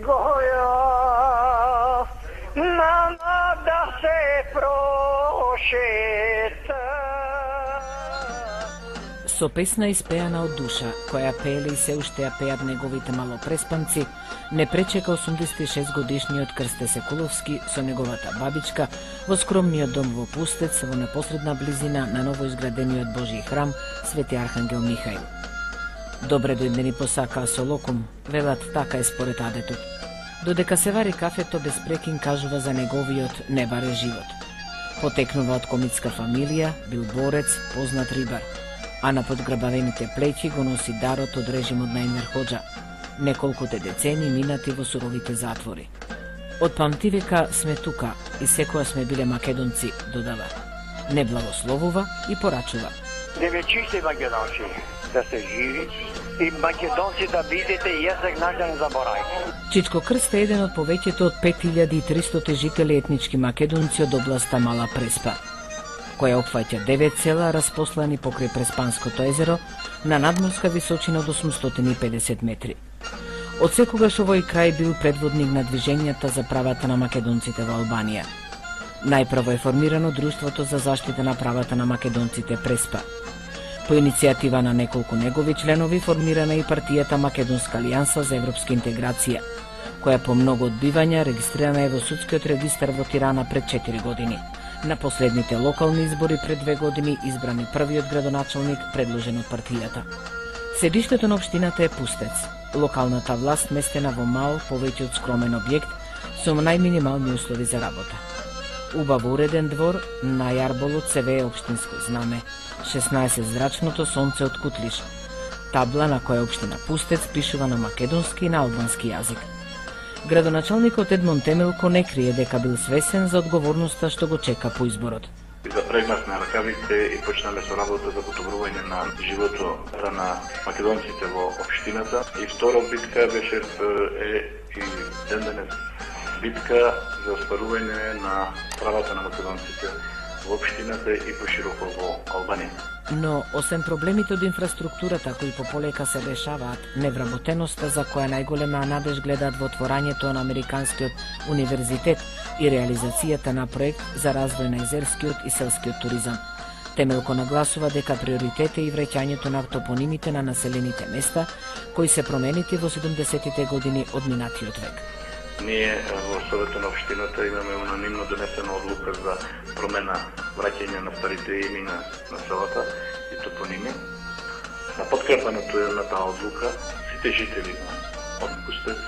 goja da se prošeta. Со песна испеана од душа, која пееле и се уште ја пеат неговите малопреспанци, не пречека 86 годишниот Крсте Секуловски со неговата бабичка во скромниот дом во Пустец, во непосредна близина на новоизградениот Божји храм Свети Архангел Михаил. Добре дојдени посакаа со локум, велат така е според адетот. Додека се вари кафето, без прекин кажува за неговиот небаре живот. Потекнува од комитска фамилија, бил борец, познат рибар, а на подграбавените плеќи го носи дарот од режимот на Енвер Хоџа, неколкуте децени минати во суровите затвори. Од памтивека сме тука и секоја сме биле македонци, додава. Не благословува и порачува. Девечисти македонци да се живи и македонци да видите јазик наш да не заборавите. Чичко Крст е еден од повеќето од 5300 жители етнички македонци од областа Мала Преспа, која опфаќа 9 села распослани покрај Преспанското езеро на надморска височина од 850 метри. Од секогаш овој крај бил предводник на движењата за правата на македонците во Албанија. Најпрво е формирано Друштвото за заштита на правата на македонците Преспа. По иницијатива на неколку негови членови формирана и партијата Македонска алијанса за европска интеграција, која по многу одбивања регистрирана е во судскиот регистар во Тирана пред 4 години. На последните локални избори пред 2 години избран е првиот градоначалник предложен од партијата. Седиштето на општината е Пустец. Локалната власт местена во мал, повеќе од скромен објект, со најминимални услови за работа. Убаво уреден двор, на јарболот се вее општинско знаме, 16 зрачното сонце од Кутлиш. Табла на која општина Пустец пишува на македонски и на албански јазик. Градоначалникот Едмон Темелко не крие дека бил свесен за одговорноста што го чека по изборот. Запрегнавме ракавите и почнаме со работа за подобрување на животот на македонците во општината. И втора битка беше и ден денес битка за остварување на правата на македонците во општината и пошироко во Албанија. Но, освен проблемите од инфраструктурата кои пополека се решаваат, невработеноста за која најголема надеж гледаат во отворањето на Американскиот универзитет и реализацијата на проект за развој на езерскиот и селскиот туризам. Темелко нагласува дека приоритет е и вреќањето на топонимите на населените места, кои се променити во 70-тите години од минатиот век. Ние во Советот на општината имаме унанимно донесена одлука за промена, враќање на старите имена на селата и топоними. На подкрепа на таа одлука, сите жители од Пустец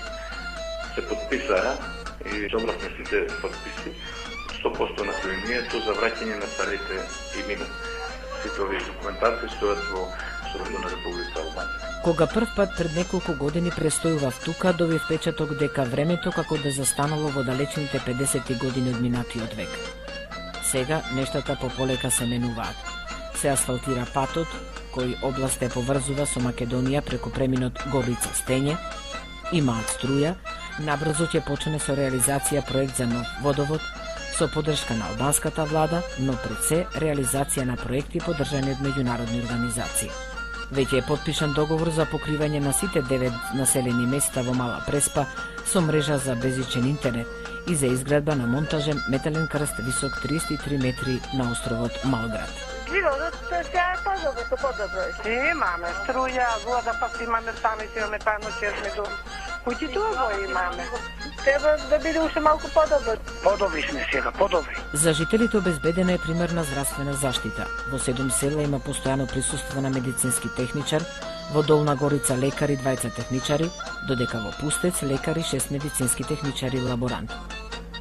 се подписаа и добравме сите подписи 100% населението за враќање на старите имена. Сите овие документации стојат во Советот на Република Албанија. Кога прв пат пред неколку години престојував тука, добив впечаток дека времето како да застанало во далечните 50 години од минатиот век. Сега нештата пополека се менуваат. Се асфалтира патот, кој област ја поврзува со Македонија преку преминот Горица Стење, имаат струја, набрзо ќе почне со реализација проект за нов водовод, со поддршка на албанската влада, но пред се реализација на проекти поддржани од меѓународни организации. Веќе е подпишан договор за покривање на сите 9 населени места во Мала Преспа со мрежа за безжичен интернет и за изградба на монтажен метален крст висок 33 метри на островот Малград. Животот се е подобро. Имаме струја, вода, па имаме сами, имаме тајно чесме до куќите ово имаме. Треба да биде уште малку подобро. Подобри сме сега, подобри. За жителите обезбедена е примерна здравствена заштита. Во 7 села има постојано присуство на медицински техничар, во Долна Горица лекари 20 техничари, додека во Пустец лекари 6 медицински техничари и лаборант.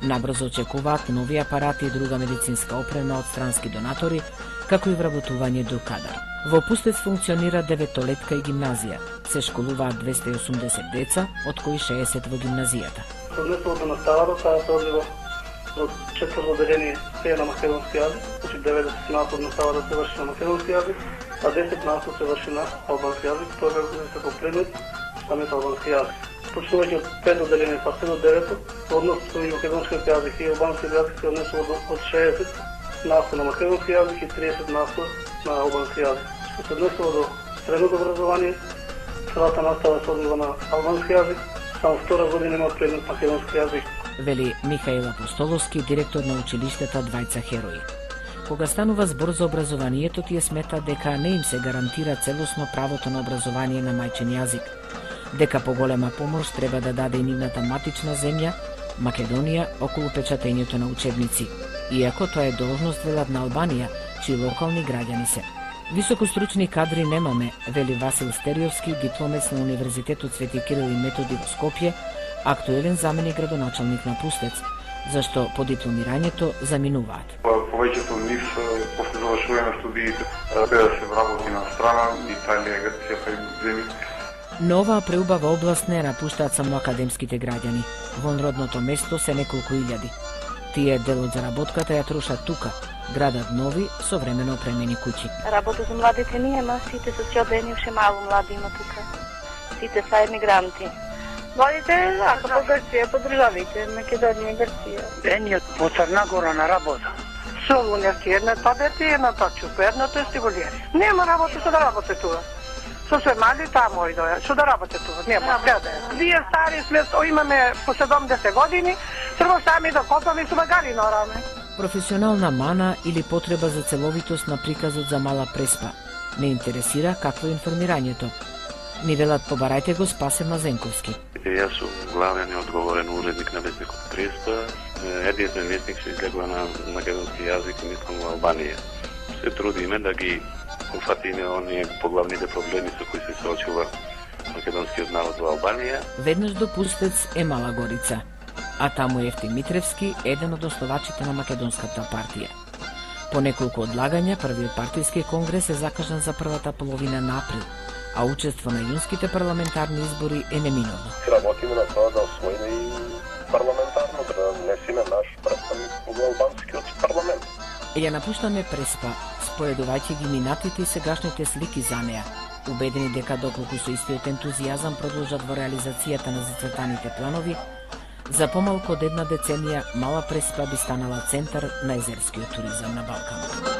Набрзо очекуваат нови апарати и друга медицинска опрема од странски донатори, како и вработување до кадар. Во Пустец функционира 9-толетка и гимназија. Се школуваат 280 деца, од кои 60 во гимназијата. Однесувата на ставата, таа се одлива од 4 одделение се на македонски јазик, значи 90% од наставата се врши на македонски јазик, а 10% се врши на албански јазик, тоа се попредмет самиот албански јазик. Почнувајќи од 5 одделение па се до 9, однос со македонскиот јазик и албанскиот јазик се однесува од 60% на македонски јазик и 30% на албански јазик. Што се однесува до средното образование, целата настава се одлива на албански јазик, Само втора година има предмет македонски јазик. Вели Михаил Апостоловски, директор на училиштата Двајца Херои. Кога станува збор за образованието, тие смета дека не им се гарантира целосно правото на образование на мајчин јазик, дека поголема помош треба да даде и нивната матична земја, Македонија, околу печатењето на учебници, иако тоа е должност, велат, на Албанија, чии локални граѓани се. Високостручни кадри немаме, вели Васил Стериовски, дипломец на Универзитетот Свети Кирил и Методи во Скопје, актуелен заменик градоначалник на Пустец, зашто по дипломирањето заминуваат. Повеќето од нив после завршување на студиите да се вработи на страна, Италија, Грција, па и земји. Но оваа преубава област не напуштаат само академските граѓани. Вон родното место се неколку илјади. Тие дел од заработката ја трошат тука, градат нови, современо опремени куќи. Работа за младите нема, сите се сјодени, уште малу млади има тука. Сите са емигранти. Младите, ако по Грција, по државите, Македонија и Грција. Едниот по Црна Гора на работа. Солуневски, едната дете и едната чупа, едната е стиволиери. Нема работа, што да работи тука. Со се мали тамо и доја, што да работи тука, нема, гледа. Вие стари сме, имаме по 70 години, треба сами да копаме и со магари нораме. Професионална мана или потреба за целовитост на приказот за Мала Преспа. Не интересира какво е информирањето. Ни велат побарајте го Спасе Мазенковски. Јас сум главен и одговорен уредник на вестникот Преспа. Единиот вестник се излегува на македонски јазик, мислам во Албанија. Се трудиме да ги уфатиме оние поглавните проблеми со кои се соочува македонскиот народ во Албанија. Веднаш до Пустец е Мала Горица, а таму Евтим Митревски, еден од основачите на Македонската партија. По неколку одлагања, првиот партиски конгрес е закажан за првата половина на април, а учество на јунските парламентарни избори е неминовно. Работиме на тоа да освоиме и парламентарно, да внесиме наш представник во албанскиот парламент. Ја напуштаме Преспа, споредувајќи ги минатите и сегашните слики за неа, убедени дека доколку со истиот ентузијазам продолжат во реализацијата на зацртаните планови, за помалку од една деценија Мала Преспа би станала центар на езерскиот туризам на Балканот.